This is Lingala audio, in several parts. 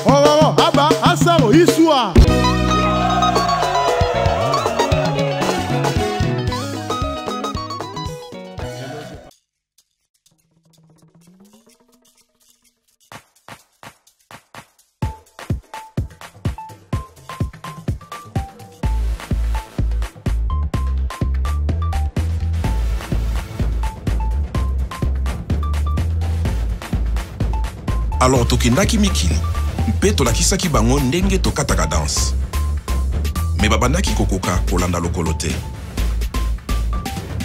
Oh, aba, asaro, isua. Alors tokendaki mikili mpe tolakisaki bango ndenge tokataka danse me babandaki kokoka kolanda lokolo te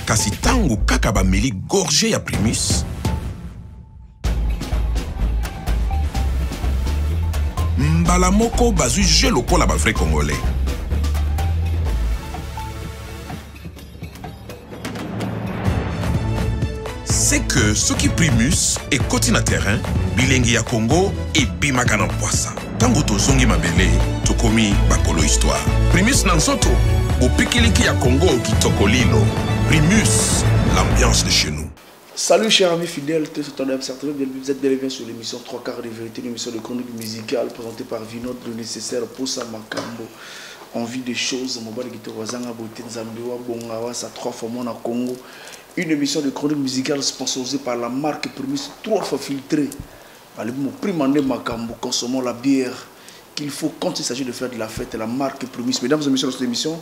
kasi tango kaka bameli gorge ya Primus mbala moko bazwi je lokola ba vrai congolais. C'est que ce qui Primus est côté na terrain, bilengi ya Congo et bimaka na poisa. Tango tozongi mabele, tokomi bakolo histoire. Primus nansoto, bopikiliki ya Congo kitokolino. Primus, l'ambiance de chez nous. Salut chers amis fidèles, vous êtes bien et bien sur l'émission 3 quarts de vérité, l'émission de chronique musicale présentée par Vinod, le nécessaire pour sa Makambo. On vit des choses, mobile guitare wazanga beauté nzambewa bongawa sa 3 fois mon Congo. Une émission de chronique musicale sponsorisée par la marque Primus 3 fois filtrée. Par le mot primandé Makambo, consommons la bière qu'il faut quand il s'agit de faire de la fête, la marque Primus. Mesdames et messieurs, dans cette émission,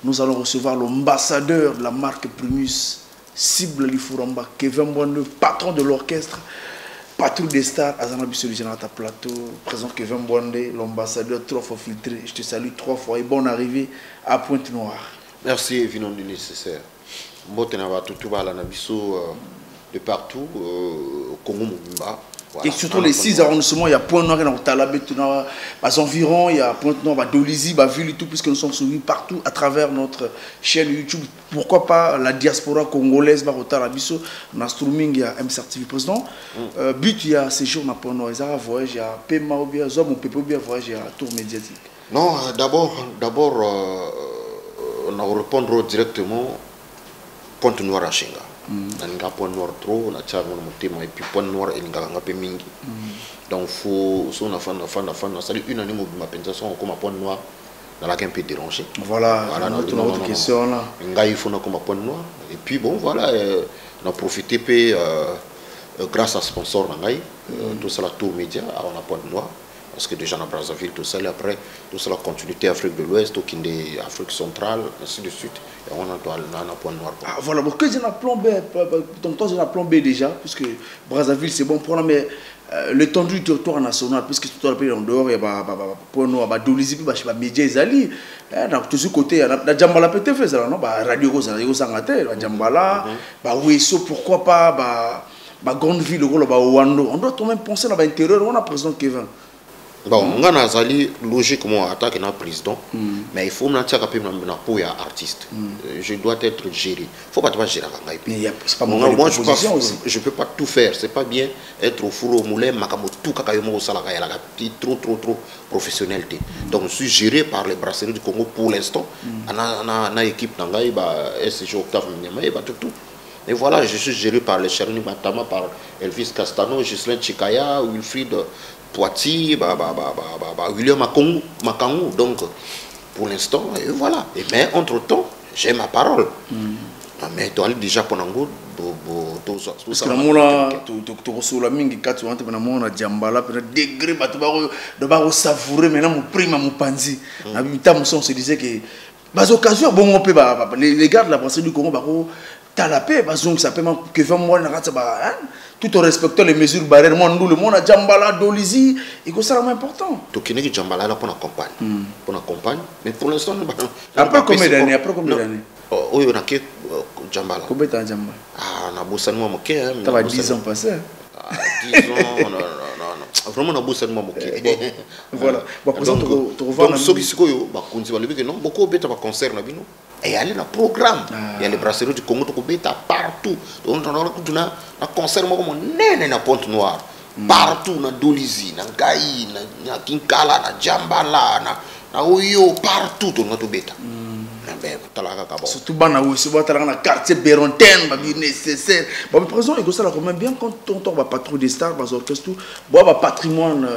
nous allons recevoir l'ambassadeur de la marque Primus, Cible Lifuramba, Kevin Boine, patron de l'orchestre, patron des stars, Azana Bissou, le général à plateau, présent Kevin Boine, l'ambassadeur 3 fois filtré. Je te salue 3 fois et bonne arrivée à Pointe-Noire. Merci, Vinon du nécessaire. De partout, au Congo Mobimba. Et surtout les 6 arrondissements, il y a Pointe-Noire, il y a Talabé, les environs, il y a Pointe-Noire, Dolizy, Ville et tout, puisque nous sommes suivis partout à travers notre chaîne YouTube. Pourquoi pas la diaspora congolaise, Talabé, Nastrooming, il y a MCRTV président. But, il y a séjour à Pointe-Noire, il y a voyage, il y a Pema ou bien Zom ou Pepe ou bien voyage, il y a tour médiatique. Non, d'abord, on va répondre directement. Pointe-Noire à Chenga. Nanga Pointe-Noire trop, na tcha mon motema et puis Pointe-Noire et nga pe mingi. Donc faut son afan salut une année mobile pensation comme Pointe-Noire dans la un peu dérangé. Voilà notre autre question là. Nga il faut na comme Pointe-Noire et puis bon voilà on a profité pe grâce à sponsor nangai tout ça la tour média on a Pointe-Noire. Parce que déjà dans Brazzaville, tout ça, et après, tout ça, la continuité Afrique de l'Ouest, Afrique centrale, ainsi de suite. Et on a un point noir. Ah, voilà, parce que j'ai un plan B, j'ai un plan B déjà, puisque Brazzaville, c'est bon pour nous, mais l'étendue du territoire national, puisque tout le pays en dehors, il y a point noir, Dolizy, il y a médias, ils donc, de ce côté, il y a Djambala PTF, Radio Rosa, Djambala, Ouesso, pourquoi pas, grande ville, Wando. On doit tout de même penser à l'intérieur, on a président Kevin. Bon, on a logiquement attaqué un président, mais il faut que je artiste. Je dois être géré. Il ne faut pas te gérer. Moi, je ne peux pas tout faire. Ce n'est pas bien être au four au moulin, trop professionnel. Donc, je suis géré par les brasseries du Congo pour l'instant. On a une équipe, SG Octave, tout. Et voilà, je suis géré par les Cherni Matama, par Elvis Castano, Ghislain Chikaya, Wilfried Poiti, William Makangou. Donc, pour l'instant, voilà. Mais entre-temps, j'ai ma parole. Mais tu as déjà pour Nango, parce que là, tu reçois la mingi quand tu entres dans le Djambala, degré, tu vas savourer maintenant mon prix, mon panzi. À mi-temps, on se disait que, les occasions, bon, les gars de la brasserie du Congo, t'as la paix, ça peut que 20 mois, tout en respectant les mesures barrières, nous, le monde a Djambala, Dolizy, et que c'est vraiment important. Tu connais que Djambala là pour la campagne, mais pour l'instant, après combien d'années? Oui, on a que Djambala. Combien de temps Djambala? Ah, on a bossé de moi, ok. Ça va 10 ans passés. 10 ans, non. Vraiment, on a bossé de moi, ok. Voilà. Donc, ceux qui sont non, beaucoup de concert, et il y a un programme. Il y a les brasseries du Congo, partout. Donc, on a un concert, on a Pointe-Noire. Partout, on a Dolizy, on a Gaï, on a Kinkala, on a Djambala, Aoyo partout on a tout bêta. Surtout bana où c'est dans le quartier Bérontaine, bah nécessaire. Bah par exemple, il ça quand même bien quand on va pas trop des stars, bah orchestre tout, bah patrimoine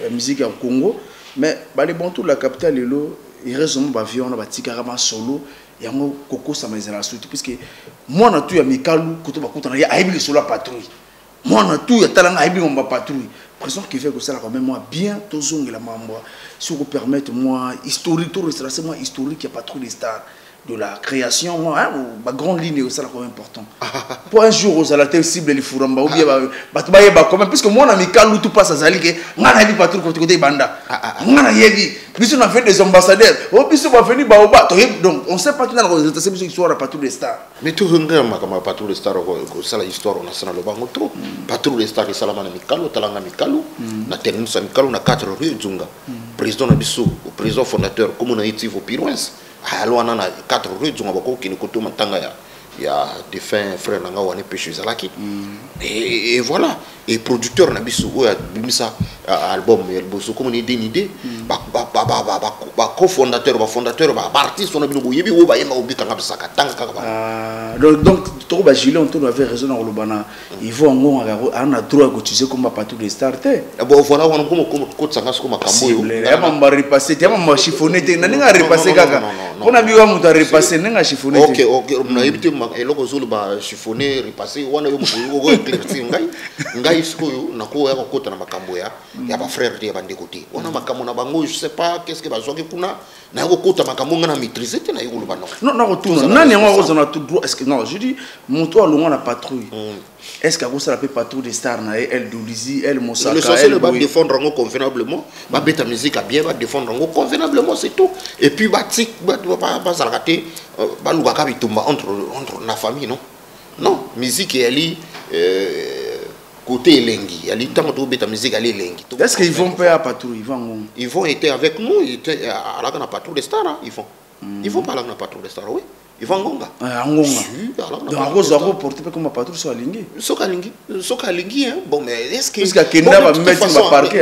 la musique au Congo, mais bah les bons tout la capitale lelo, il reste un bah vieux on a bâti carrément solo. Et on coco ça m'a la suite puisque moi na tout ya mikalu koto ba kutana ya aibi solo patrouille. Moi na tout ya talanga aibi on ba patrouille. Présent qui fait que ça quand même moi bien tozong la mambo. Si vous permettez moi historique tout c'est moi historique il y a pas trop de stars de la création moi hein ma grande ligne ça quand même important. Pour un jour aux la cible les fouramba ou bien ba quand même puisque moi na mikalu tout passe à zali que ngana aibi patrouille côté banda. Ngana yebi biso na fait des ambassadeurs. Oh biso va venir ba oba donc on sait pas qui dans les états biso histoire patrouille des stars. Mais tout ngama comme patrouille des stars ça la histoire on a ça le bango trop. Patrouille des stars salama na mikalu talanga mikalu na termine sa mikalu na 4 rue Dzunga. Président na biso président fondateur comme on a été au Pirouens. Alors on a 4 rue Dzunga bako qui ne koto matanga ya défunt frère nanga wane péché zalaki. Et voilà et producteur na biso o ya bimisa album el boso comme on est une idée ba cofondateur ba fondateur ba artiste on a bino boyebi o ba yema obika ngabisa katanga kaka donc to ba Julien on avait raison dans le bana ils vont on a droit à utiliser comme partout les stars bon voilà on comme kotsanga comme makambo yo ya mamba repasser ya mamba chiffonner te na nga repasser kaka on a biwa muta repasser nga chiffonner OK na yebite eloko zolo ba chiffonner repasser wana yo mo éclaircir ngai sikoyo na ko ya kokota na makambo ya ba frère de bande côté wana makambo na bango je sais pas qu'est-ce que bazwa kuna na ko kota makambo ngana maîtriser te na yolo bano non retourne nani ngo ko zona tout droit est-ce que non je dis mon toi longo na patrouille est-ce que ça la peut patrouille des stars na elle Doulizi elle Mosaka le social va défendre ngo convenablement ba beta musique bien va défendre ngo convenablement c'est tout et puis ba tik ba zalakate ba lugaka bitumba entre na famille non musique elle côté Elengi, il y a des musique à l'Elengi. Est-ce qu'ils vont faire à patrouille? Ils vont être avec nous, ils étaient à la patrouille des stars, ils vont. Ils vont pas à la patrouille des stars, oui. Ils vont à Ngonga. À Ngonga. Donc, ils vont porter comme patrouille sur Alingi. Sur Alingi, hein. Bon, mais est-ce que. Est-ce qu'il y a un mettre sur le parquet?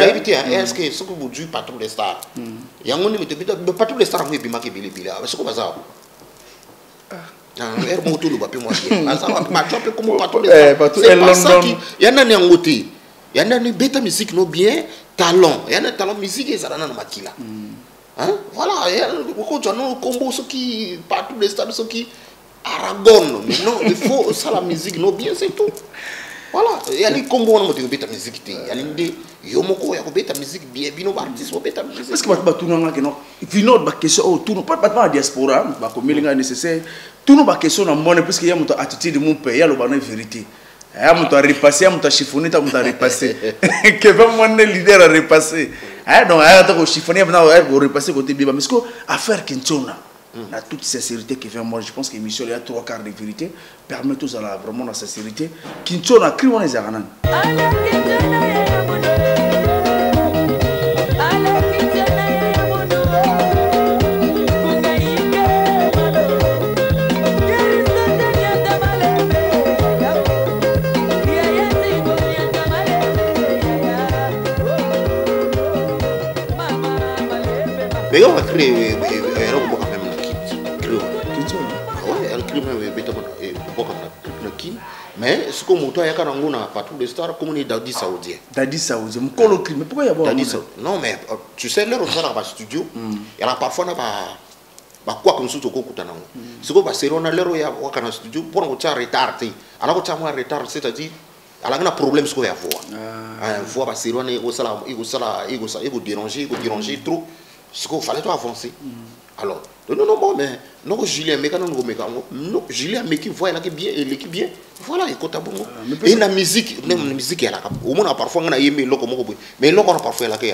Est-ce que ce que vous dites patrouille des stars? Il y a un patrouille des stars, mais il y a c'est quoi ça? Il y en a un côté, il y en a une bêta musique non bien talent, il y en a talent musique et ça dans le makila. Hein? Voilà, il y a un combo ce qui partout les stades ce qui Aragon, mais non, il faut ça la musique non bien c'est tout. Voilà, il y a les combos on a bêta musique, il y a l'idée Yomoko, il y a bêta musique bien, bino artiste bêta musique. Parce que bah tout non que non, puis non bah question oh tout non pas la diaspora, bah comme il est nécessaire. Tout nous va question dans mon parce qu'il y a mon attitude de mon pays, il y a le bonheur vérité. Il y a mon repasser, il y a mon chiffonner, il y a mon repasser. Que va mon leader à repasser. Donc il y a un chiffonner, il y a un repasser côté biba. Mais ce que affaire Kinchona, la toute sincérité qui fait moi, je pense que l'émission il y a 3/4 de vérité permet tous à la vraiment la sincérité. Kinchona crie on les aranan. Mais on va créer un peu quand même la kit. Elle crée même kit. Mais ce que moi, il y a un patrouille de stars comme on est Dadi Saoudien. Dadi Saoudien, mais pourquoi il y a Dadi Saoudien? Non, mais tu sais, là, on est dans le studio. Il y a parfois quoi comme ça, tu as ce que c'est on a l'air dans le studio pour nous faire retardé. Alors, tu as un retard, c'est-à-dire. Alors, il y a un problème ce qu'on va voir. Voir parce que il déranger trop. Ce qu'il fallait avancer. Alors, non, mais non, Julien, mais non, Julien, mais qui voit bien, l'équipe bien. Voilà, il compte à bon. Et la musique, même la musique, au moins, parfois, on a aimé l'eau comme mais l'eau, parfois, il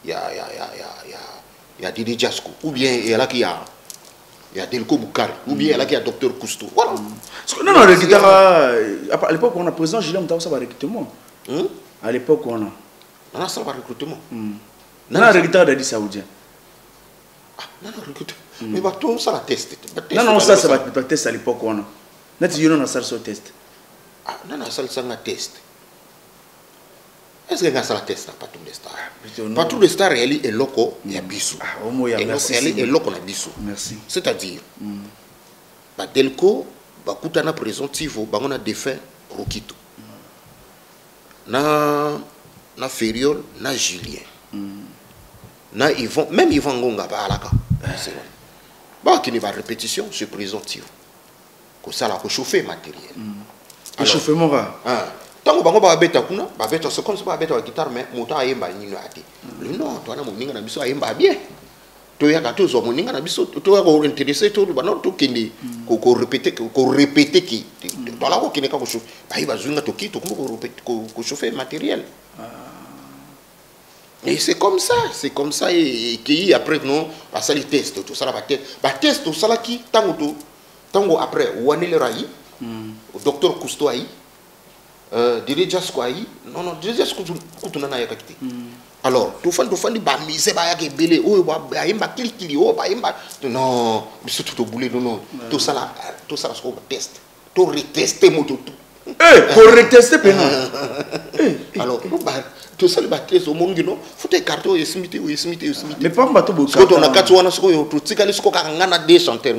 y a Didi Jasko, ou bien il y a Delco Boukari, ou bien il y a Docteur Cousteau. Voilà. Non, à l'époque, on a président Julien, on a ça par recrutement. À l'époque, on a ça par recrutement. On a recrutement d'Adi Saoudien. Non, mais tout ça la test. Non, ça va être test à l'époque. On a ça sur test. Non, ça c'est un test. est-ce que ça la teste pas tous les stars pas tous les stars elle est loco il y a bisou au moins il y a merci elle est loco na bisou merci c'est-à-dire ba delco ba kutana présomptivo ba on a défunt Rokito na Feriol na Julien na Yvon même Yvon Ngonga ba alaka c'est vrai ba qui ne va répétition c'est présomptivo ko ça la ko chauffer matériel échauffement tant que bango ba beta kuna ba beta c'est comme ça ba beta la guitare mais moto ayemba nino ati non toi na moninga na biso ayemba bien to ya ka to zo moninga na biso to ya ko intéressé to ba no to kindi ko répéter ki to la ko kini ka ko chauffer ba iba zunga to ki to ko chauffer matériel et c'est comme ça et qui après non ba sali test tout ça la ba test tout ça la ki tango après wanele rai au docteur Cousteau ayi déjà quoi non déjà ce que tu n'as pas quitté alors tout fan ba mise ba ya ke belé o ba yimba kili o ba yimba non biso tout boulé non tout ça ce qu'on teste tout retester moto pour retester pena alors tout ça ba test au monde non faut écarter et smiter mais pas bato bo parce que on a quatre wana ce ko tout tikali ce ko ka ngana des chanteurs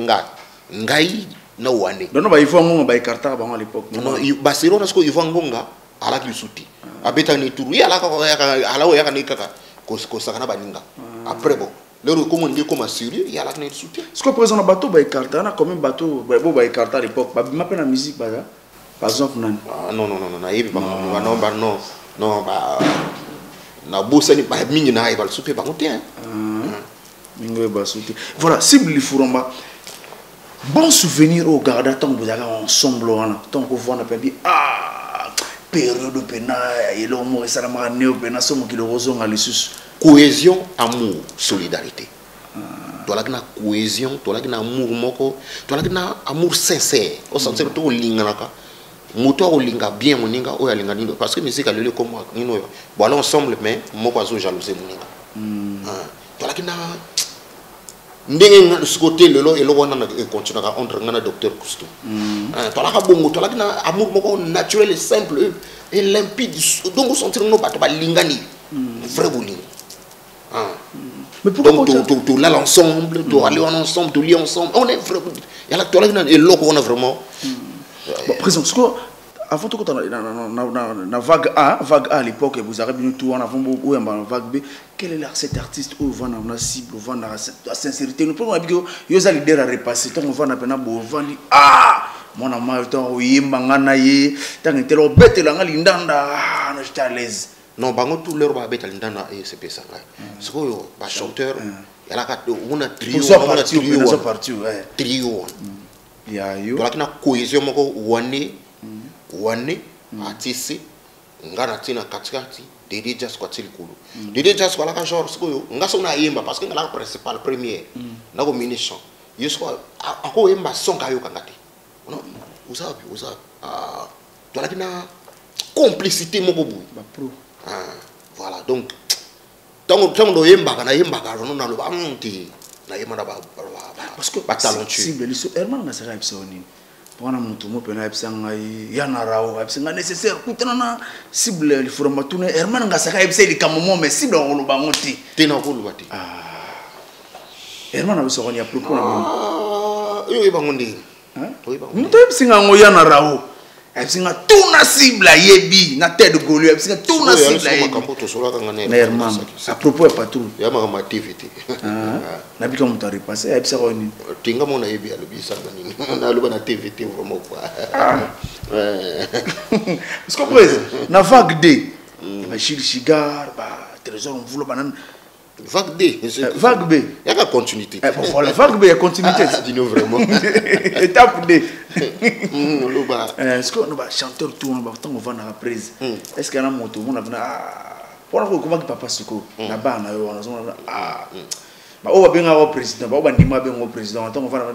ngai na wane non ba Yvon Ngonga ba écarta ba à l'époque non Barcelona ce ko Yvon Ngonga ala ki souti abeta ni turu ya ala ko ya ka ni kaka ko sakana baninga après bon le recommande comme sérieux ya ala ni souti ce que présent bateau ba écarta na combien bateau ba écarta à l'époque ba ma peine la musique ba par exemple non na yebi ba non ba na bossa ni ba mingi na ba souti ba ngote mingi ba souti voilà cible li furomba. Bon souvenir au garda tant que vous avez ensemble tant que vous avez période pena et l'homme et ça m'a néo pena somme qui le roson à l'issus cohésion amour solidarité toi là na cohésion toi là na amour moko toi là na amour sincère au sens où to linga naka moto o linga bien moninga o ya linga nindo parce que musique alele comme moi nino bon ensemble mais moko azo jalouser moninga toi là na ndenge ce côté le lo et le wana continue à entre ngana docteur Cousteau to la ka bongo to la na amour moko naturel et simple et limpide donc sentir no bato ba lingani vrai bolingo mais pourquoi donc tout là ensemble tout aller ensemble tout lier ensemble on est vraiment il y a la to la et lo on a vraiment présent ce que avant tout na vague A à l'époque vous avez bien tout en avant ou en vague B quel est cet artiste où va na cible va na sincérité nous pouvons dire yo za leader à repasser tant on va na pena bo vandi mon ama tant oyemba ngana ye tant telo betela ngali ndanda na j'étais à l'aise non bango tout leur ba betela ndanda et c'est ça ce que ba chanteur il y a la on a trio il y a yo donc na cohésion moko wane atisi ngana tina katikati Dédé Jazz kwa tili kulu Dédé Jazz kwa la ka genre siko nga so na yemba parce que nga la principal premier na ko mini chant yeso ako yemba son ka yo kangati non usabi to la kina complicité moko boui ba pro voilà donc tant do yemba kana yemba ka non na lo ba monti na yemba ba parce que ba talentueux cible li so herman na sera ipsoni pona mutu mo pena ipsanga yana rawo ipsanga nécessaire kutana na cible li forma tune herman nga saka ipse li kamomo mais cible on lo ba ngoti tena ko lo bati herman abiso konya propos na yo ba ngondi mutu ipsinga ngo yana rawo ipsinga tuna cible yebi na tête de golu ipsinga tuna cible yebi na herman à propos ya patrouille ya ma activité na bika mutu repasser ipsa ko ni tinga mona yebi alobisa nini na loba na TVT vraiment quoi parce que après na vague D ba Chigar ba trésor on voulait banan vague D vague B il y a la continuité voilà vague B il y a continuité dis-nous vraiment étape D loba est-ce que on va chanteur tout on va tant on va na reprise est-ce qu'il y a un moto on a pour la comment papa siko na ba na yo on a ba o ba benga au président ba o ba ndima benga au président tant on va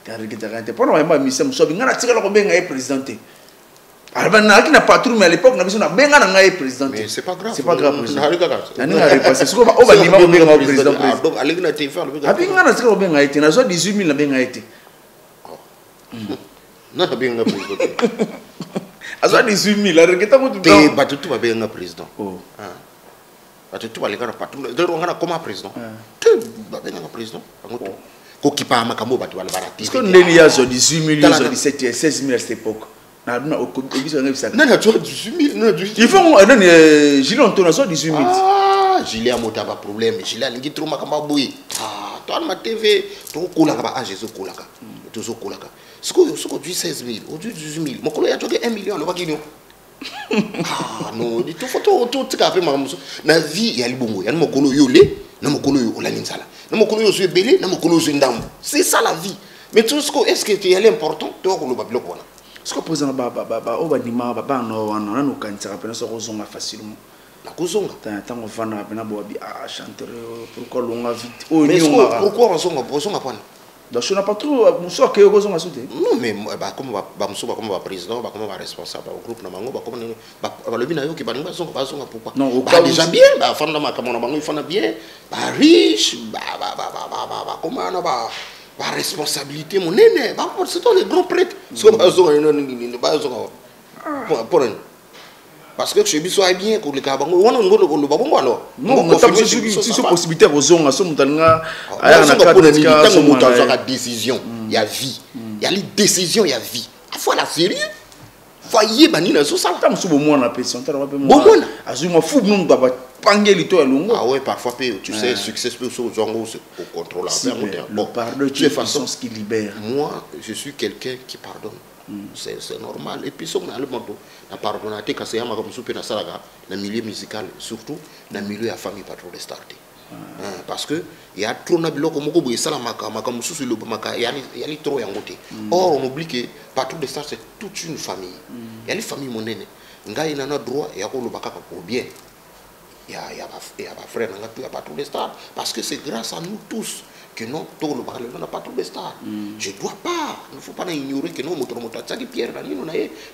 car que t'as pour moi ma mission so binga na tikala ko benga e présidenté alba na ki na patrouille mais à l'époque na biso na benga na ngai présidenté mais c'est pas grave na ni na repasser siko ba o ba ndima benga au président donc allez na TV abinga na tikala ko benga ete na so 18000 na benga ete na benga président aza 18 000 areketa ko te bato tu babenga président oh bato tu baleka na patron de rongana comme président te babenga président bango ko kipa makambo bato bala barati parce que ndeni ya zo 18 000 zo 17 16 000 à cette époque na duna okiso ngebe ça non tu 18 000 non il faut non Gilles Antoine so 18 000 ah Gilles amota ba problème Gilles alingi trop makamba boyi ah toi ma TV to kolaka ba Jésus kolaka to zo kolaka siko du 16 000 au du 18 000 mokolo ya toke 1 million lo bakino ah non di to photo to tika pe makamuso na vie ya libongo ya mokolo yo le na mokolo yo olani nzala na mokolo yo zo belé na mokolo yo ndambo c'est ça la vie mais tout ce est-ce que tu est important to ko lo ba biloko wana ce que président ba o ba dima ba no wana no kanisa ka pena so ko zonga facilement la kozonga tant on vana pena bo bi a chanter pourquoi longa vite oh mais pourquoi on zonga pona donc je n'ai pas trop muso ke ko zonga soute non mais ba comme ba muso ba comme ba président ba comme ba responsable au groupe na bango ba comme ba lobi na yo ki ba zonga pourquoi non ba déjà bien ba fanda makamo na bango ifana bien ba riche ba comment na ba responsabilité mon nene ba c'est toi les grands prêtres so ba zonga ni ba zonga pour parce que chez biso bien ko le ka bango wana ngolo ko ba bongo alors non si possibilité ko zonga so mutanga aya na katika so mutanga décision ya vie ya les décisions ya vie à fois la sérieux voyez bani na so ça tam so bo mona personne ta ba pe mo mona azu mo fu non ba pangeli to longo ah ouais parfois tu sais succès peut so zongo au contrôle bon pardon tu es façon ce qui libère moi je suis quelqu'un qui pardonne c'est normal et puis son na le moto na pardonner te kasi yama comme soupe na salaga na milieu musical surtout na milieu ya famille pas trop de starter parce que il y a trop na biloko moko boye sala maka mususu le maka yani trop yangote or on oublie que pas trop de stars c'est toute une famille il y a les familles monene ngai na droit ya ko lobaka pour bien il y a ba frère na tu pas trop de stars parce que c'est grâce à nous tous que non, tout le monde n'a pas trop de stars. Je ne dois pas, il ne faut pas ignorer que non, Pierre,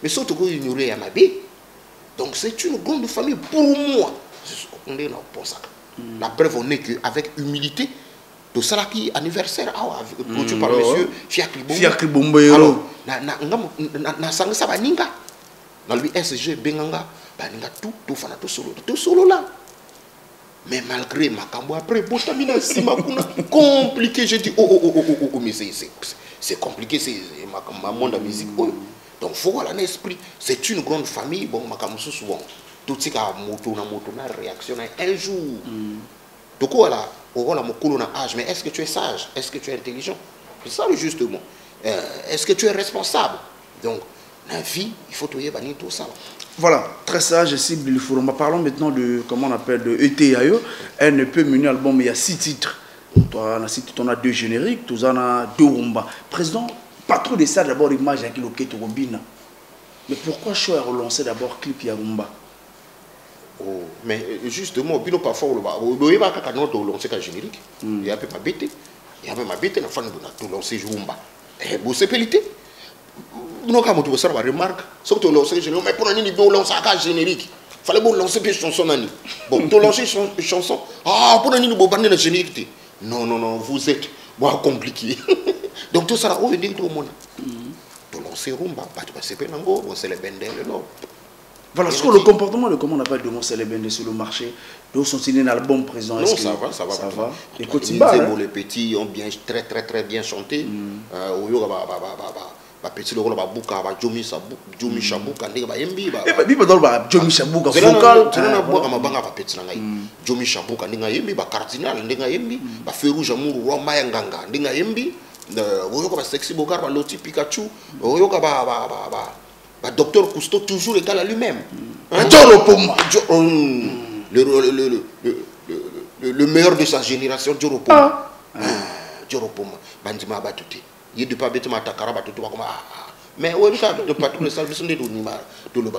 mais surtout que ignorer à ma vie. Donc c'est une grande famille pour moi. On est là pour ça. La preuve, on est qu'avec humilité, tout ça qui anniversaire, produit par monsieur Fiakri Bombo. Alors, na sang ça va ninga. Dans lui SG Benganga, baninga tout solo là. Mais malgré ma cambo après botamina sima kuna compliqué je dis oh mais c'est compliqué c'est ma monde de musique donc faut avoir l'esprit c'est une grande famille bon ma cambo souvent tout ce ka moto na réaction un jour donc voilà on la mokolo na âge mais est-ce que tu es sage est-ce que tu es intelligent c'est ça le juste mot est-ce que tu es responsable donc la vie il faut tout ça. Voilà, très sage, cible le forum. Parlons maintenant de, comment on appelle, de ETAO. Elle ne peut mener album, mais il y a 6 titres. On a 2 génériques, on a 2 rumba. Président, pas trop de ça d'abord, image avec le Keto Robina. Mais pourquoi choix a relancé d'abord clip ya rumba? Oh, mais justement, bino parfois on va pas lancer un générique. Il y a un peu ma bête, il y a même ma bête, la fan de lancer rumba. Et vous c'est pelité. Non, quand tu vois remarque, sauf que tu lances générique, mais pour un niveau lancer un générique, fallait bon lancer des chansons nani. Bon, tu lances une chanson, ah pour un niveau bander le générique. Non, vous êtes moi compliqué. Donc tout ça, on veut dire tout le monde. Tu lances rumba, tu vas se faire nango, on se les bender le nom. Voilà, ce que le comportement de comment on appelle de Monselle Bende sur le marché, de son signé un album présent. Non, ça va. Et Kotiba, les petits ont bien très bien chanté. Ba petit le rôle ba buka ba Jomi Shabuka ndenge ba yembi ba biba dol ba Jomi Shabuka vocal tena boka mabanga ba petit na ngai Jomi Shabuka ndenge yembi ba cardinal ndenge yembi ba feu rouge amour roi maya nganga ndenge yembi oyoka ba sexy bogar ba loti Pikachu oyoka ba docteur Cousteau toujours égal à lui-même Joro Poma le meilleur de sa génération Joro Poma Joro Poma bandima ba tuti il ne pas bête ma takaraba tout comme mais ouais de pas tous les services de l'unima de le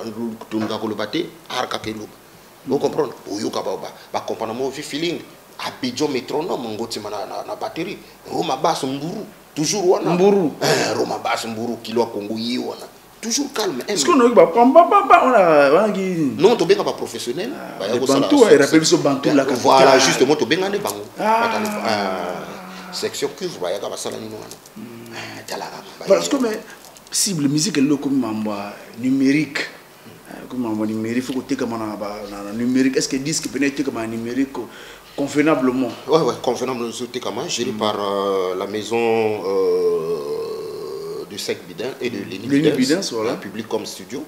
battre arkakelo vous comprenez oyoka ba compagnement feeling Abidjan métronome ngoti na batterie Roma basse mburu toujours wana mburu Roma basse mburu kilo Congo yi wana toujours calme est-ce qu'on a pas on a qui non to benga pas professionnel ba ya ko sala tout et rappelle so bantou la voilà justement to benga ne bango section cuve ba ya ka basala ni wana parce que mais cible musique elle comme mamba numérique comme mamba numérique faut que comme na numérique est-ce que disque peut être comme numérique convenablement ouais convenablement géré par la maison du Sec Bidin et de Lenny Bidin voilà. Public comme studio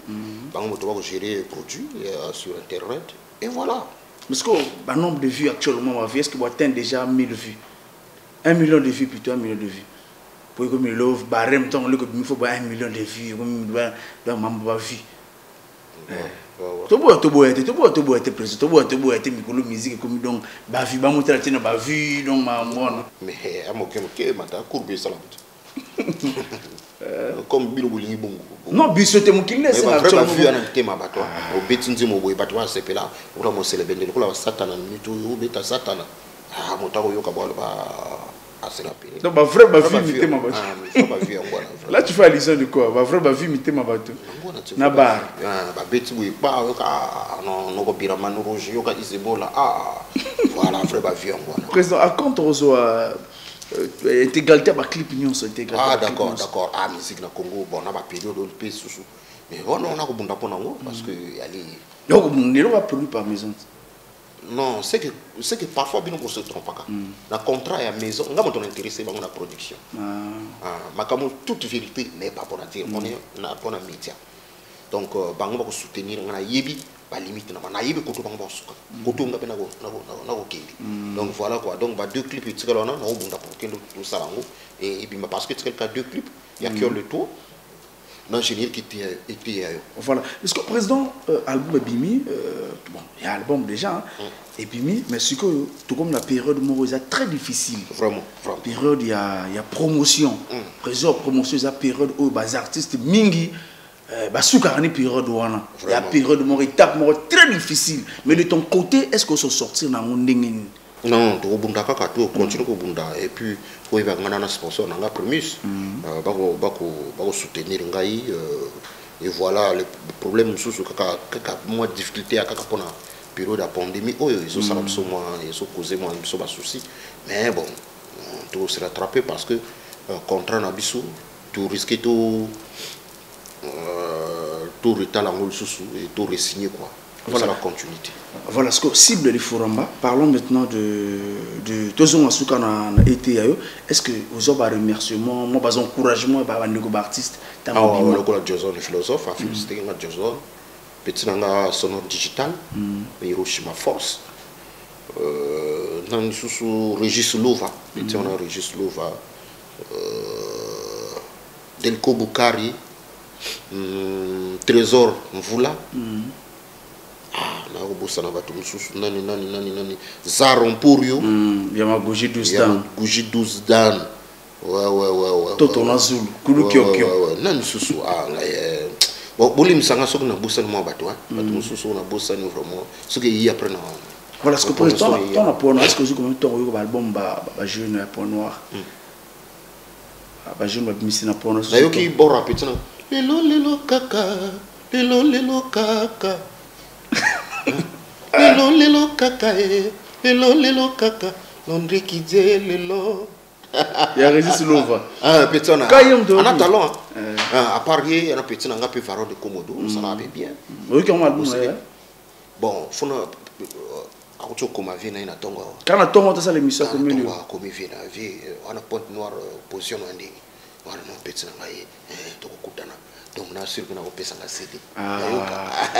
on va gérer produits sur internet et voilà parce que le nombre de vues actuellement est-ce que vous atteint déjà 1000 vues 1 million de vues plutôt 1 million de vues pour que me love barème temps le il faut 1 million de vues comme dans ma vie tout beau être président tout beau être micro musique comme donc ba vie ba monter la ba vie donc ma mon mais amoke mata courbe ça comme bilo bolingi bongo non bisote mo kinne c'est la chose vu en tema bato au betinzi mo boy bato c'est pela pour mo célébrer ko la satana mitu au beta satana motako yoka ba donc ma vraie vie mité ma bato là tu fais allusion de quoi ma vraie vie mité ma bato na bar ba beti boy ba yoka no ko piramano rouge yoka isebola voilà vraie vie ngwana président à quand on reçoit intégralité à clip union sur intégralité d'accord musique na Congo bon na ba période de paix sous mais on a ko bunda pona ngo parce que ali donc on va produit par maison non c'est que parfois bien on se trompe pas la contrat à maison on va intéressé dans la production mais comme toute vérité n'est pas pour dire on est na pour un média donc bango va soutenir on a yebi ba limite na yebi ko to bango suka ko to ngape na ko kendi donc voilà quoi donc ba deux clips tu là on a bunda pour que tout ça bango et puis parce que tu as deux clips il y a que le tour l'ingénieur qui était voilà parce que président album Bimi bon il y a album déjà et Bimi mais ce que tout comme la période morosa très difficile vraiment période il y a promotion président promotion la période où les artistes mingi basukarani période wana il y a période moro étape moro très difficile mais de ton côté est-ce que se sortir na ndengeni non to bunda kaka to continue ko bunda et puis ko iba ngana na sponsor nga Primus bako soutenir ngai et voilà le problème sous kaka moi difficulté à kaka pona période de pandémie ils sont ça moi ils sont causé moi ils sont pas souci mais bon tout se rattraper parce que contrat na biso tout risquer tout retard en sous et tout resigner quoi. Voilà la continuité. Voilà ce que cible de Foramba. Parlons maintenant de Tozon Asuka na été. Est-ce que vous avez un remerciement, moi pas encouragement par un nouveau artiste? Le Jason le philosophe a félicité le Jason. Petit nanga sonore digital, Hiroshima Force. Dans sous Régis Lova, petit on a Régis Lova, Delco Bukari, Trésor Mvula. Na obosa na bato mususu nani Zaron Purio yama Goji 12 dan Goji 12 dan ouais Toto na Zulu kulu kyokyo nani susu bon bolim sanga soko na bosa na bato bato mususu na bosa ni vraiment ce que y après na voilà ce que président ton apport est-ce que vous comme ton yo album ba jeune point noir ba jeune ba misi na point na yo ki bora petina lelo kaka lelo kaka lelo kaka l'André qui dit lelo il y a Régis Lova petit on a talent à Paris il y a petit on a peu Faro de Komodo ça va bien oui comment album bon faut auto comme vie na tongo quand on tombe ça l'émission comme nous comme vie na vie on a point noir position ndenge voilà non petit na to kutana. Donc, on a sûr qu'on a repéré ça la CD.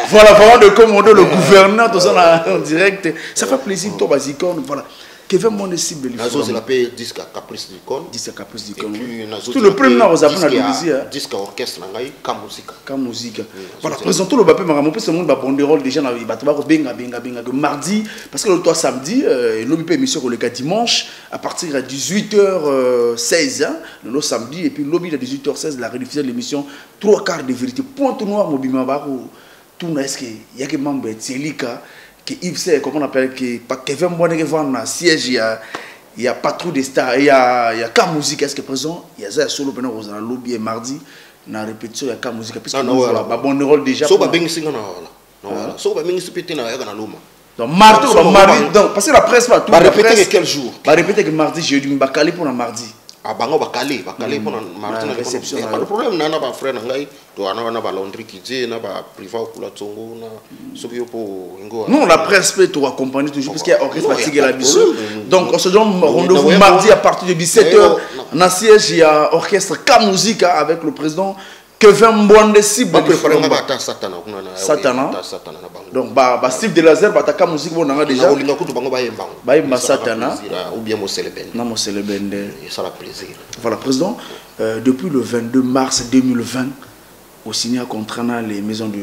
Voilà, vraiment de commander le gouverneur, tout ça en direct. Ça fait plaisir, toi, Basicon. Voilà. Kevin Mon est cible. C'est l'appel disque à Caprice d'Icône. Disque à Caprice d'Icône. Tout le premier nom, vous avez un disque à orchestre, K-Musique. Voilà, présentons le Bapé Maramon, parce que le monde va prendre des rôles déjà dans le Batouba, benga, mardi, parce que le toit samedi, l'OBP émission pour le cas dimanche, à partir de 18h16, le samedi, et puis l'OBP à 18h16, la rediffusion de l'émission 3 quarts de vérité. Point noir, Mobima Baro, tout n'est-ce qu'il y a que membre de Télika. Que Yves sait comment on appelle que Kevin Bonnet vend siège il y a pas trop de stars il y a K-Musique est-ce que présent il y a ça solo pendant dans lobby et mardi na répétition il y a K-Musique parce que voilà ba bon rôle déjà so ba bengi singa na voilà so ba bengi pété na ya na loma donc mardi donc parce que la presse va tout ba répéter quel jour ba répéter que mardi jeudi ba calé pour la mardi Ah, bango bakali pour Martin réception. Il y a pas de problème, nana ba frère ngai, to ana ba laundry kidje na ba priva kula tsongo na soki po ngo. Non, la presse peut te accompagner toujours parce qu'il y a orchestre fatigué la biso. Donc on se donne Non, rendez-vous non, mardi non. à partir de 17h. On a siège, il y a orchestre K-Musique avec le président Kevin Mbonde cible. Ba préféré nga ba Satana kuna na. Satana. Satana na bango. Donc ba Steve de Lazer ba ta K-Musique bon nga déjà. Na olinga kutu bango ba yembango. Ba yemba Satana ou bien mo Celebende. na mo Celebende. Ça la plaisir. Voilà, président, depuis le 22 mars 2020, au signé un contrat dans les maisons de...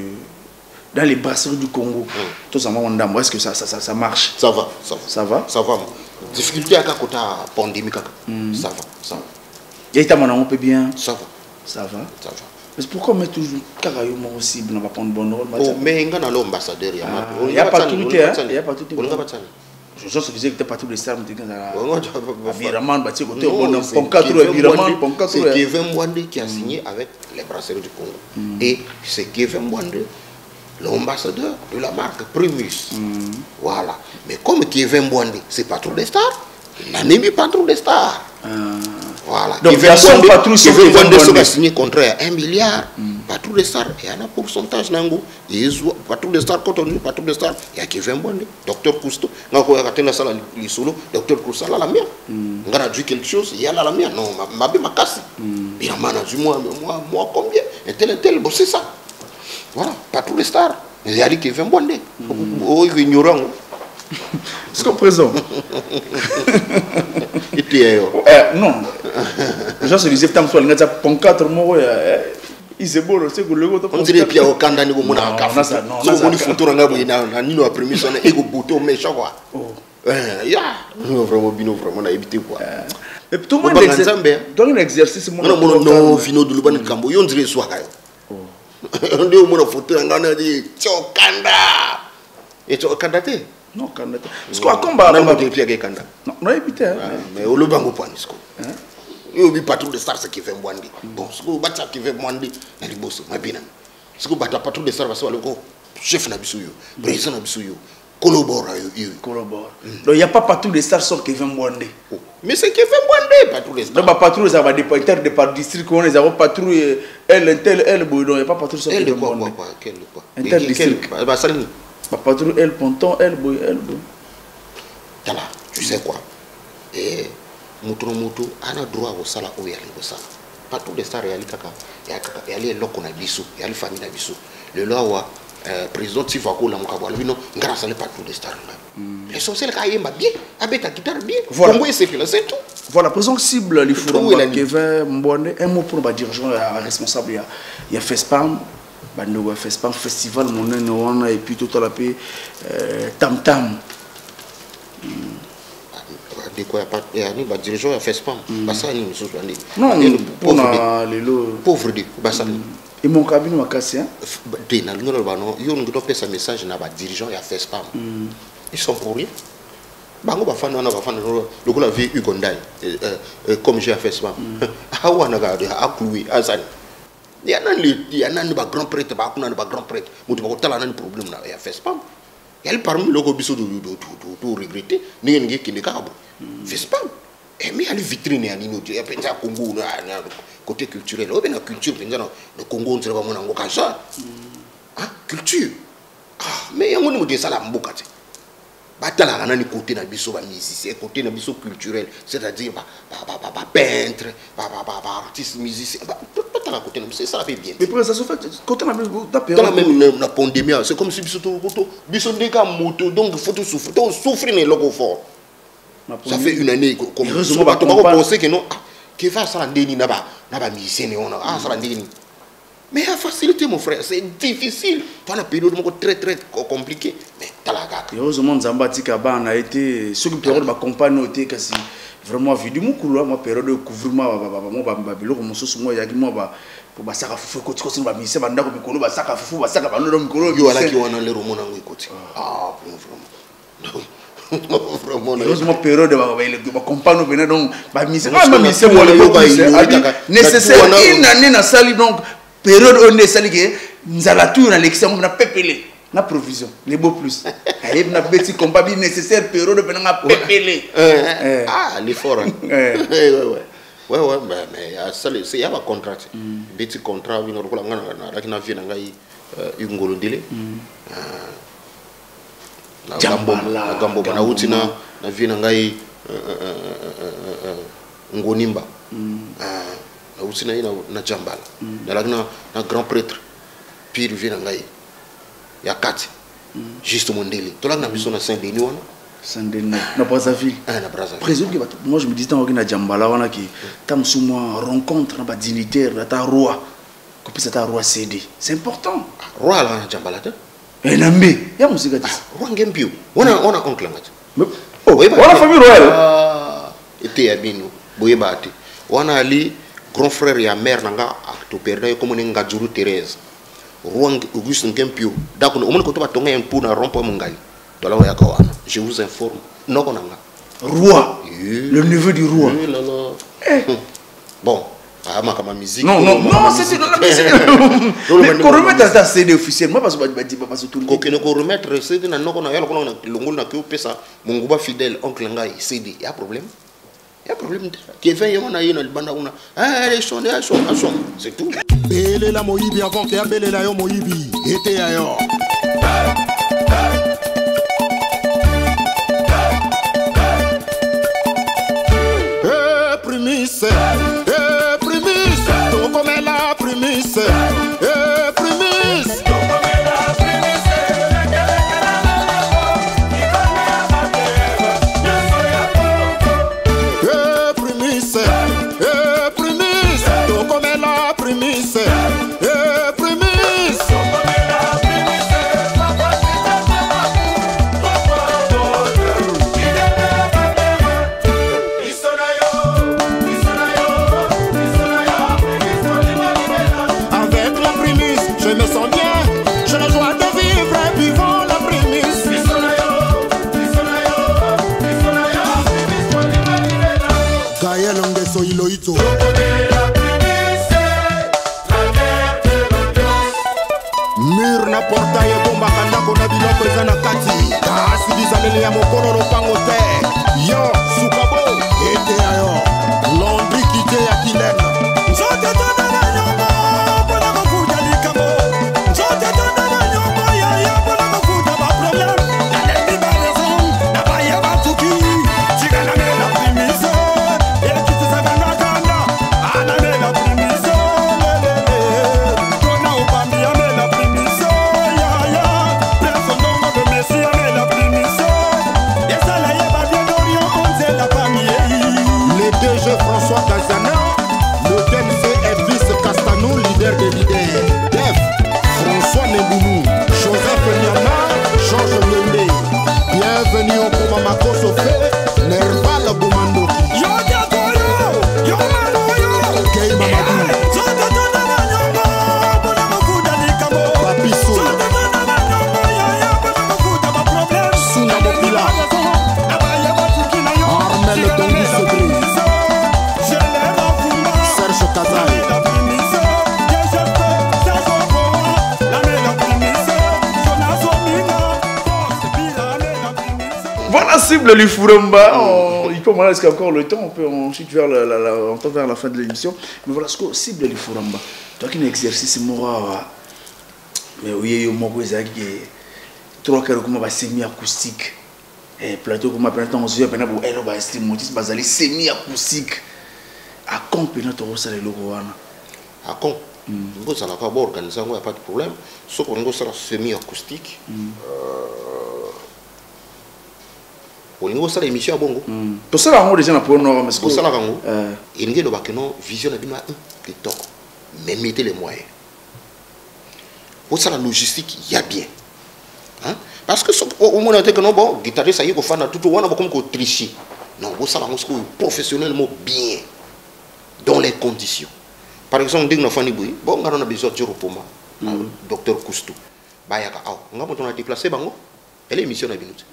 dans les brasseries du Congo. Tout ça, est-ce que ça marche? Ça va, ça va. Ça va? Ça va. Difficulté à côté pandémie, ça va, ça va. Et on peut bien? Ça va. Ça va? Ça va. Mais pourquoi on met toujours Karayo aussi, on va prendre bon rôle? Oh, mais il y a un ambassadeur. Il n'y a pas tout le temps. Il n'y a pas tout le temps. Je se disais que tu n'es pas tout le temps. C'est Kevin Mbonde qui a signé avec les brasseries du Congo. Et c'est Kevin Mbonde, l'ambassadeur de la marque Primus. Voilà. Mais comme Kevin Mbonde, c'est pas trop des stars, il n'a même pas trop des stars. Voilà. Donc, Kevin Mbonde a signé contrat à 1 milliard. Pas tous les stars, il y a un pourcentage. Pas tous les stars, quand on dit pas tous les stars, il y a Kevin Mbonde, Docteur Cousteau. Quand on a la salle, les solo, Docteur Cousteau, là, la mienne. On a dit quelque chose, il y a là la mienne. Non, ma bien, ma casse. Il y a moi, combien? Et tel, bon, c'est ça. Voilà, pas tous les stars. Il y a dit Kevin Mbonde. Oh, il est ignorant. Est-ce qu'on présente? Non. Les gens se disaient, tant que tu as un 4 mots, il s'est beau, c'est que le gars. On dirait qu'il y a aucun d'entre nous qui a un café. Si on a photo, on a une première sonne et un bouton, mais chaque fois. Vraiment, on a évité quoi. Mais tout le monde dans un exercice, non, Vino de Luban Cambo, on dirait soit. On dit au monde photo, on a dit Tchokanda. Et Tchokanda, non, Kanda. Parce qu'on a combat. On a dit Kanda. Non, on a évité. Mais au Lubango Panisco. Il n'y a pas trop de stars qui fait Mwandi. Bon, ce que vous battez qui fait Mwandi, il y a des boss, ma bien. Ce que vous battez pas trop de stars, parce que le chef Nabisuyo, président Nabisuyo, collabore. Donc il n'y a pas partout de stars qui fait Mwandi. Mais c'est qui fait Mwandi, pas tous les stars. Donc pas tous les avocats de par district, on les a pas tous elle, il n'y a pas partout elle de quoi, quel quoi. Interdistrict. Pas partout elle, ponton, elle, boy. Tala, tu sais quoi? Et Moto, on a droit au salaire où il y a les stars. Pas tous les stars, il y a les caca, il y a les locaux, il y a les familles, le loi, président Tifako, la Mokabo, non, grâce à pas tous les stars. Les sorciers, ils ont bien, avec ta guitare bien. Voilà, c'est tout. Voilà, président cible, il faut Kevin Mbonde, un mot pour le dirigeant responsable, il y a FESPAM, FESPAM, Festival, mon et puis tout à la paix, Tam Tam. Il y a un dirigeant qui a fait spam. Non, pauvre. Et mon cabinet m'a cassé. Il y a un message qui a dirigeant qui a fait spam. Ils sont pour rien. Le gars a vu Ugandai, comme j'ai fait spam. Il y a un grand prêtre, il y a un problème, il a fait spam. Il y a parmi les gens qui ont regretté, il y a des gens qui ont fait spam. Mais il y a des vitrines, il y a des Congo, côté culturel. Il y a une culture, le Congo, on ne sait pas ça. Culture. Mais il y a des gens qui ont fait batala na ni côté na biso ba musicien côté na biso culturel c'est-à-dire peintre artiste musicien batala côté na c'est ça fait bien mais pour ça se fait côté na dans même na pandémie c'est comme si biso ndeka moto donc faut tout souffrir les logos fort ça fait une année comme heureusement ba penser que non que va ça ndeni na ba musicien on ça la ndeni. Mais la facilité, mon frère, c'est difficile. Pendant la période très très compliquée. Mais talaga. Heureusement, Zambati Kaba a été. Ceux qui période m'accompagnent ont été quasi vraiment vu du moukoula. Ma période de couvrement, babilo comme ça, moi, il y a moi, pour basaka fou côté côté ma mission, banda comme mikolo basaka fou basaka bando mikolo. Yo ala qui wana le romo na côté. Ah, vraiment. Vraiment. Heureusement, période de m'accompagne venait donc ma mission. Ah, ma mission, moi le nécessaire. Une année na sali donc. Période où on est salé, nous allons tout dans l'élection, on a pépélé, on a provision, les beaux plus. Il y a des petits combats nécessaires, période où on a pépélé. Ah, l'effort. Ouais, mais il y a un contrat. Petit contrat, il y a un vie il ngolondile na gambo na uti na vie na ngai ngonimba na uti na jambala na grand prêtre puis vie na ngai ya kati juste mondeli to la na biso na Saint-Denis wana Saint-Denis na Brazzaville. Na Brazzaville. Président, moi je me disais tant que na jambala wana qui tam souma rencontre na ba dignitaire ta roi ko pisa ta roi CD. C'est important. Roi la na jambala ta. Nambe, ya musique dit. Roi ngempio. Ona oncle ngati. Oh, wana famille royale. Était abino, boyebati. Wana ali grand frère ya mère nanga to perdre comme nga juru Thérèse. Roi Auguste ngempio. Dako on ko to ba tonga pour na rompo mungali. Je vous informe. Non, roi. Le neveu du roi. Bon, ma musique. Non, c'est la musique. Mais qu'on remette à ça CD officiellement parce que qu'on remettre CD na noko na yalo kono na ko pesa munguba fidèle oncle ngai CD. Y a problème? Y a problème. Qui vient yona yina libanda una. Les sonner à son. C'est tout. Bele la moyibi avant que abele la yo moyibi. Était ailleurs. Primise, tu come la primise, primise. Primise, tu come la primise, primise. Mur na portail bomba kanda kona biloko eza na kati kasi bizaleli ya mokolo lopango te yo sukabo ete ayo Londri kite ya kilena nzote tonda na nyongo mpona kofuta likambo nzote tonda na nyongo yaya mpona kofuta baproblème nalemi baraison na baya batuki tika namela primise ekitisaka na kanda anamela primise tona opambi amela primise yaya presondongo de messi amela primise esala ye babiendorio onzela pamiei le DG François Gazana, le DMC est vice Castano, leader des leaders. Def, François Nemboulou, Joseph Nyama, Georges Lembe. Bienvenue au Pomamako Sofé, Nerval Boumando. Yo Diakoyo, yo Manoyo, Kei Mamadou. Papisso, Suna Mopila, Armel Dongi Sobri. Serge Kazaï. Voilà, cible le Furamba. Il peut m'en laisser encore le temps. On peut ensuite vers la fin de l'émission. Mais voilà, ce que cible le Furamba. Toi qui n'exercice moi, mais oui, moi vous avez trois quarts comme ma semi-acoustique. Et plateau comme ma planète en yeux, pendant que elle va estimer motif basali semi-acoustique. À quand pendant que ça les logos à quand vous ça n'a pas organisé, il n'y a pas de problème. Sauf qu'on a semi-acoustique. Au niveau de l'émission à Bongo. Tout ça, on a déjà pour nous. Tout ça, il y a une vision de temps. Mais mettez les moyens. Pour ça, la logistique, il y a bien. Hein? Parce que au moment où on a bon, guitariste, ça y est, on a tout le monde comme tricher. Non, pour ça, on professionnellement bien. Dans les conditions. Par exemple, on a bon, on a besoin de Jérôme docteur Koustou. On a déplacé Bango. Elle est mission à Binous.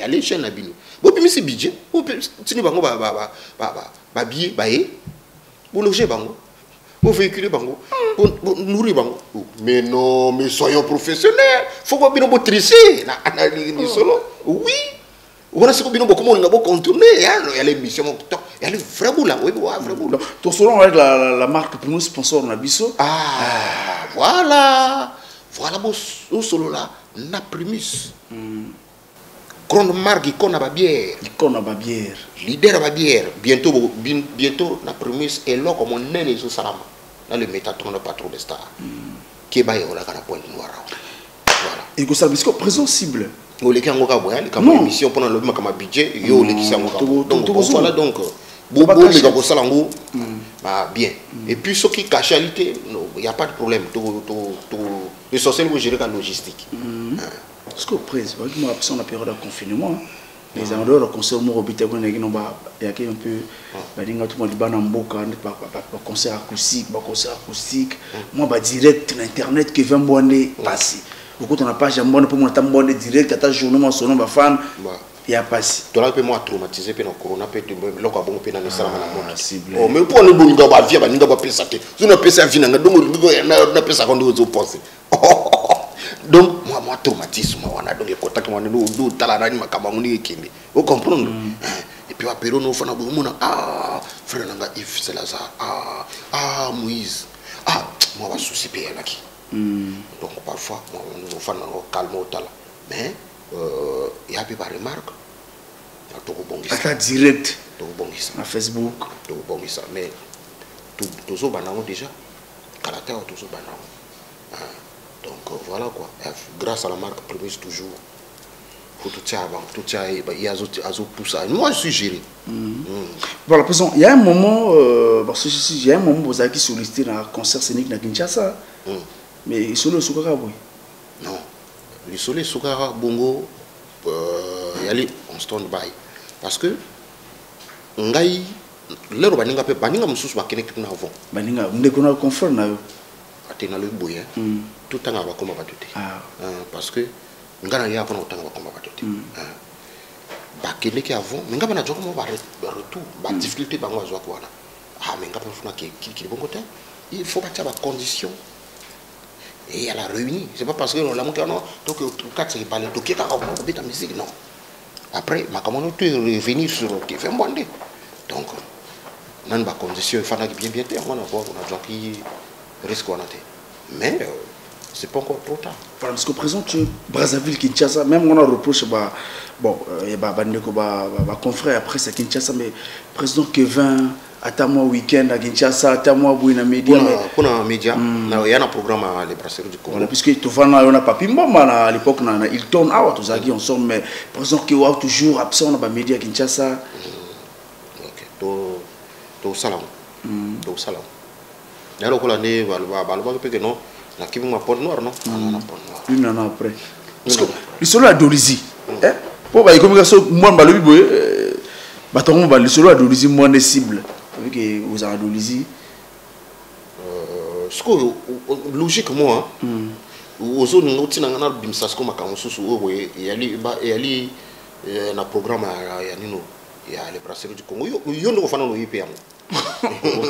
Elle est chaîne à Binous. Bon, puis c'est budget. Bon, si nous avons un billet, pour loger Bango, pour véhiculer Bango, pour nourrir Bango. Mais non, mais soyons professionnels. Il faut pas bien tricher. Oui. On a ce qu'on a contourner. Il y a les missions. Il y a le vrai boulot, oui, vrai boulot. Donc, selon avec la marque pour nous sponsor, on a biso. Ah, voilà. Voilà, au solo là, na Primus. Grande marque, icône à bière. Icône à bière. Leader à bière. Bientôt, na Primus est là comme on est les Salama. Là, le Métatron n'a pas trop de stars. Qui est baillé, on a un point noir. Voilà. Et que ça, parce que présent cible. Au les Kangoka, comme émission pendant le comme budget, yo les qui donc voilà donc. Bien. Et puis ce qui cachalité, il n'y a pas de problème. Le social vous gérez la logistique. Parce que après, on a période de confinement. Les endroits de concert au il y a un peu tout le monde concert acoustique. Moi direct l'internet qui vient passer. Beaucoup on n'a pas jamais pour mon temps direct à ta journée son nom fan. Il y a passé. Tu as moi traumatisé par le corona, peut être l'autre bon pénal et ça oh mais pour le bon gars via baninga ba pesa te. Tu n'as pas ça vina donc na pesa quand nous penser. Donc moi traumatisme wana donc contact moi no do tala na ma kama ngoni kende. Vous comprenez? Et puis après on fana bo mona frère nanga Yves Salazar Moïse moi va souci payer là qui. Donc parfois nous fana calme au tala. Mais il y a pas remarque. Attaque direct à Facebook. Mais tout ça banano déjà. Caractère tout ça banano. Donc voilà quoi. Grâce à la marque Primus toujours. Faut tout ça avant, tout ça il y a pousse. Moi je suis géré. Voilà, il y a un moment parce que il y a un moment vous avez sollicité dans un concert scénique dans Kinshasa. Mais sur le Soukara oui. Non. Le soleil Soukara Bongo yali on stand-by parce que ngai lero baninga pe baninga mususu ba connect na avant baninga ndeko na confort na yo atena le boya tout tanga ba koma batote parce que ngana ya pona tanga ba koma batote ba connect avant mais ngaba na joko mo ba retour ba difficulté ba ngwa zwa kwana mais ngaba funa ki bongo te il faut pas ba condition. Et elle a réuni. C'est pas parce que nous l'avons dit non, donc quatre c'est pas le tout qui est à la musique non. Après ma commande tu revenir sur qui fait bonde. Donc on a une condition il faut bien on a déjà qui risque on a mais c'est pas encore trop tard. Parce que présent tu Brazzaville Kinshasa même on a reproché bon il y a confrère après c'est Kinshasa mais président Kevin attends-moi week-end à Kinshasa, attends-moi Bouina Média. Pour un média, il y a un programme à les brasseries du Congo. Puisque tu vois, on a pas pu à l'époque, il tourne à tous on sort, mais par exemple, qui est toujours absent dans les médias à Kinshasa. Ok, au salon. Au salon. Il y a le année, non, la qui m'a pas noir, non? Une année après. Parce que le solo à Dolizy. Pour bah, comme ça, moi, bah, le bâton, bah, le solo à Dolizy, moi, les cibles. Vu que vous avez Dolizy. Ce que logiquement, aux zones où tu n'as pas de ça, comme il y a un programme il y a les brasseries du Congo. Il y a un fan de l'IPM.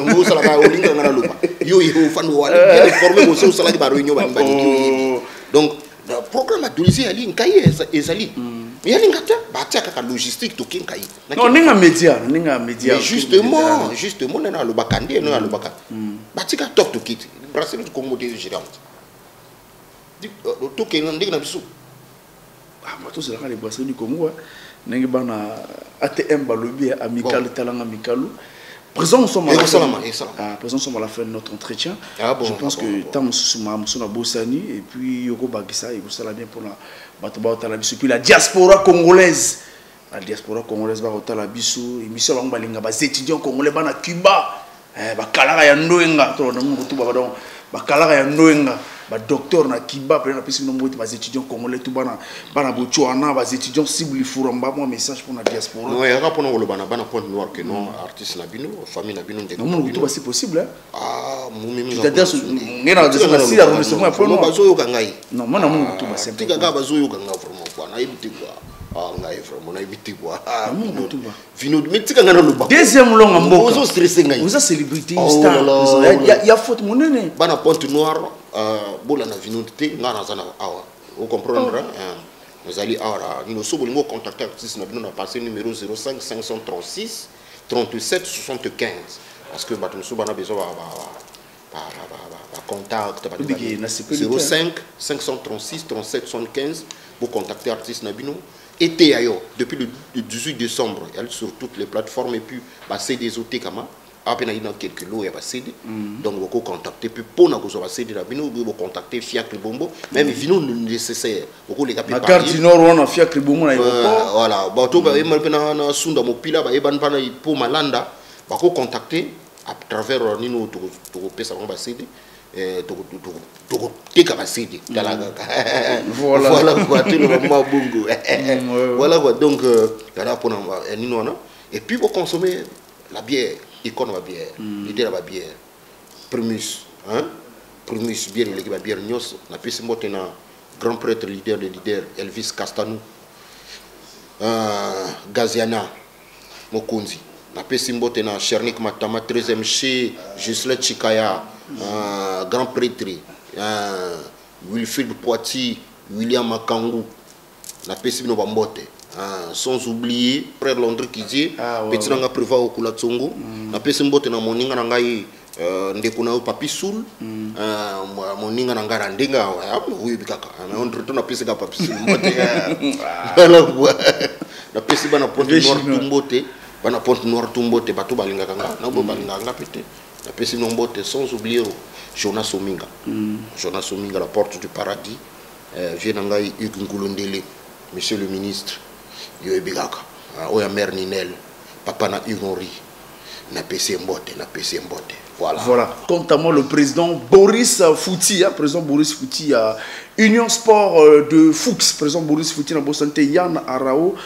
Nous sommes là, il y a un fan de donc, le programme de Dolizy, il y a un cahier. Il y a une logistique to kinkai. Non, ninga média. Mais justement, on a le bakandé, on a le bakandé. Batika top to kit. Brasserie du Congo des gérants. To kenan ndinga bisu. Moi tout c'est là les brasseries du Congo. Ninga bana ATM balobi amical talent amical. Présent sommes à la fin de notre entretien. Je pense que tant sur Bossani et puis Yoko Bagissa et vous savez bien pour la puis la diaspora congolaise. La diaspora congolaise va au Talabiso, émission la balinga bas étudiants congolais bana Cuba. Ba kalara ya ndoenga to na mungu tu ba kalara ya ndoenga. Ba docteur na Kiba prena pesi no moti bas étudiants congolais tout bana Botswana bas étudiants cible furamba moi message pour la diaspora. Non, il y a rapport au bana point noir que non artiste na bino, famille na bino ndeko. Non tout c'est possible mumi c'est-à-dire ngena de ça si la remerciement est non bazo yo kangai. Non, moi na mungu tout c'est tika ka bazo yo kanga vraiment quoi na ibiti quoi. Ngai vraiment na ibiti quoi. Mungu tout ba. Vino mais tika ngana lo ba. Deuxième long en mboka. Vous êtes stressé ngai. Vous êtes célébrité star. Il y a faute monene. Bana point noir bola na vinodité ngana zana awa vous comprendre nous allons awa nous sommes contacter artiste na bino na passer numéro 05 536 37 75 parce que nous avons besoin de contact 05 536 37 75 pour contacter artiste Nabino et Théayo depuis le 18 décembre il y a sur toutes les plateformes et puis CD des Kama après il y a quelques lots il y a CD donc vous pouvez contacter puis pour nous vous CD Nabino vous contacter Fiacre Bombo même vino nécessaire vous les capter la carte du Nord on a Fiacre Bombo voilà bateau ba mal na sunda mopila ba eban pana pour malanda ba ko contacter à travers nino to pesa ba CD to teka ba CD voilà quoi tout le moment bongo voilà quoi donc là pour nino na et puis vous consommer la bière icône la bière l'idée la bière Primus hein Primus bière l'équipe bière nyos na pesi motena grand prêtre leader de leader Elvis Castanou Gaziana Mokunzi na pesi mbote na Chernik Matama 13e chez Gisle Chikaya grand prêtre Wilfrid Poiti William Makangu na pesi no bambote sans oublier frère Londres qui dit petit nanga préva okula tsongo na pesi mbote na moninga na ngai ndeko na papi sul moninga na ngara ndenga oui bikaka on retourne na pesi ka papi sul mbote na pesi bana ponte noir tumbote bana ponte noir tumbote batu balinga kanga na bo balinga nga pete na pesi no mbote sans oublier Jonas Ominga Jonas Ominga la porte du paradis vient ngai Hugues Ngulundele monsieur le ministre yo bikaka oya mère Ninel papa na Hugues na pesi mbote voilà. Quant à moi, le président Boris Fouti, président Boris Fouti, Union Sport de Fuchs, président Boris Fouti, na santé Yann Arao,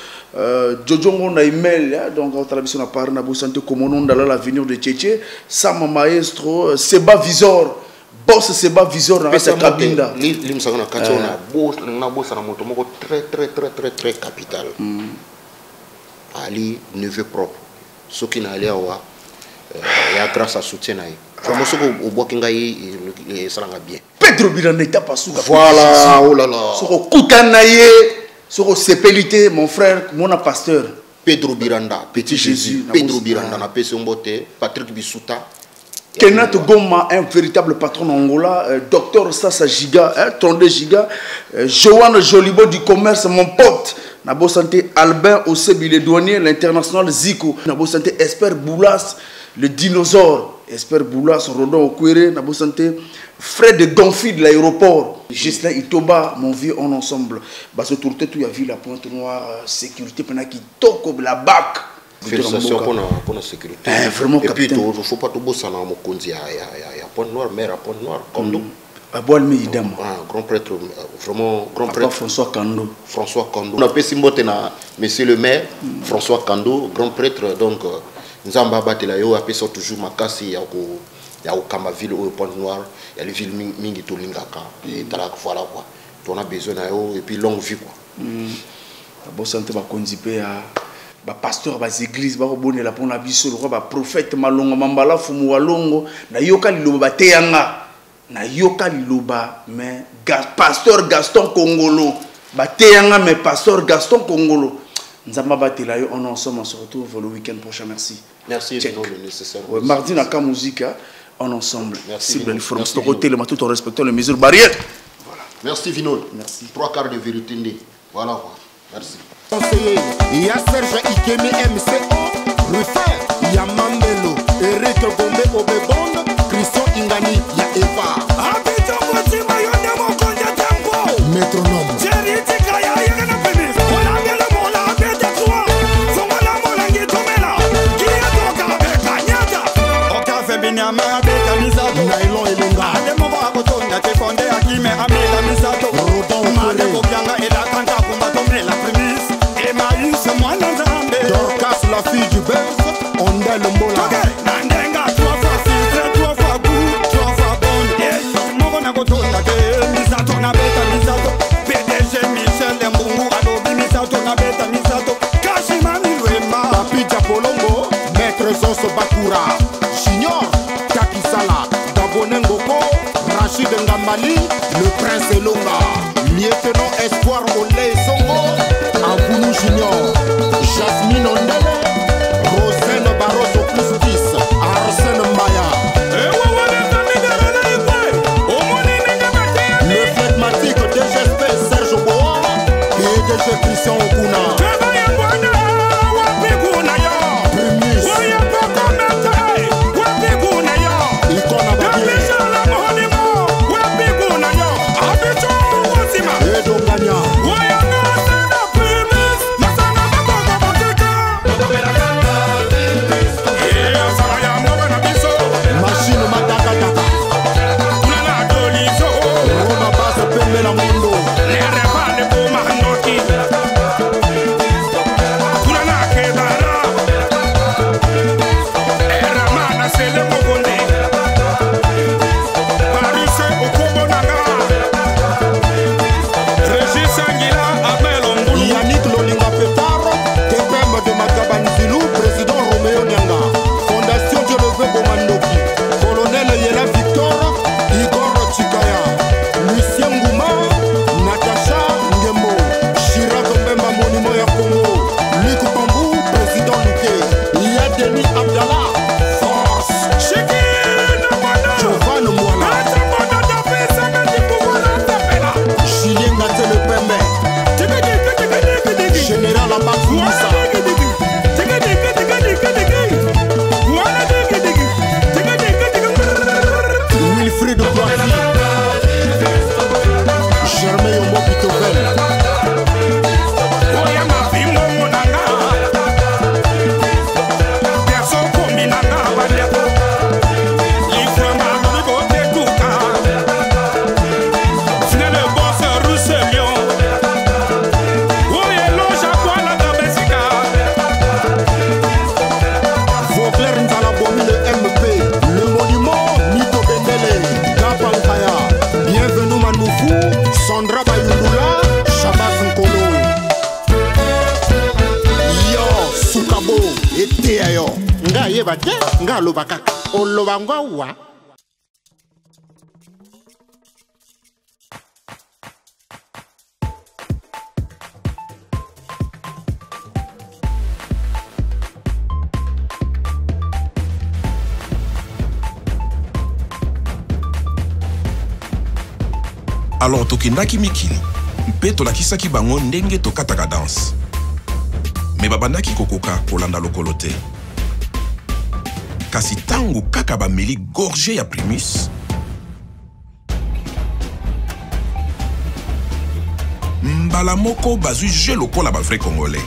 Jojongo na email, donc en traduction à part na santé comme on dans l'avenir de Tchétché, Sam Maestro, Seba Visor, boss Seba Visor na sa cabinda. Limsana katona, na boss na moto moko très capital. Ali neveu propre. Ce qui n'a allé à et grâce à soutien au bois qui sera bien. Pedro Biranda n'est pas sous. Voilà, oh là là. Sur Koutanaye, sur Sépélité, mon frère, mon pasteur. Pedro Biranda, petit Jésus. Pedro Biranda, na pesi mbote, Patrick Bisuta. Kenat Goma, un véritable patron Angola, docteur Sassa Giga, 32 Giga, Joanne Jolibo du commerce, mon pote. Nabo santé Albin Osebi le douanier, l'international Zico. Nabo santé Esper Boulas, le dinosaure. Esper Boulas, Rodon Okwere. Nabo santé Fred Gonfi de l'aéroport. Gislain Itoba, mon vieux, on ensemble. Parce que tout il y a vu la pointe noire, sécurité, pendant qu'il toque la bac. Félicitations pour la sécurité. Vraiment, et puis, il ne faut pas tout bosser dans mon conduit. Il y a pointe noire, mer à pointe noire, comme nous. Grand prêtre, vraiment grand prêtre. François Kando. François Kando. On a appelé Simbotena, monsieur le maire, François Kando, grand prêtre. Donc, nous avons appelé toujours Makasi, il y a au Kamaville, au Pointe-Noire, il y a les villes Mingito Lingaka. Et voilà quoi. On a besoin et puis longue vie quoi. Bon santé va conduire à pasteur des églises, va bonne la pour la biso, le roi prophète Malongo Mambala Fumu Walongo, na yoka liloba teanga. Na yoka liloba mais pasteur Gaston Congolo bateyanga mais pasteur Gaston Congolo nzamba batela yo on ensemble on se retrouve le week-end prochain merci le nécessaire mardi na ka musique on ensemble merci belle forme de côté le tout en respectant les mesures barrières voilà merci Vinod merci 3 quarts de vérité voilà merci il y a Serge Ikemi MCO Rufin il y a Mambelo Eric Gombe Obebon Christian Ingani ya Eva Abito Motima yone mokonja tempo Metronome Jeritika ya yene penis Wala ngele mola abete tuwa Songola mola ngitomela Kia toka beka nyata Oka febinyama abeta misato Nailon ilunga Ademo wako tonga tekonde akime amela misato Rodon Male kobyanga ela kanta kumbatomela premis Ema yuse mwana zambe Dorcas la fille du buzz Onda le mbola Nandenga toi facile toi fois good toi fois bonne Mogo na kotonda ke misato na beta misato PDG Michel Mbungu alobi misato na beta misato Kashima Milwema Papi Japolongo Maître Zoso Bakura Junior Takisala Dabone Ngoko Rachid Ngambali Le Prince Elonga Lieutenant Espoir Olé Songo Abounou Junior Jasmine Ondele Roselle Baro nayeba te nga aloba kaka oloba ngo wa. Alors tokendaki mikili mpe tolakisaki bango ndenge tokataka danse me babandaki kokoka kolanda lokolo te kasi tango kaka bameli gorge ya Primus mbala moko bazwi jeu lokola bavrai congolais.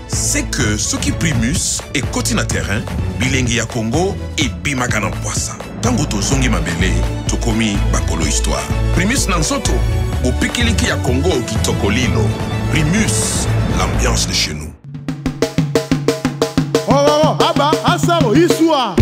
C'est que soki Primus ekoti na terrain bilengi ya Congo ebimaka na mpwasa tango tozongi mabele tokomi bakolo histoire. Primus na nzoto bopikiliki ya Congo kitoko lino. Primus, l'ambiance de chez nous. Oh, aba asaro histoire.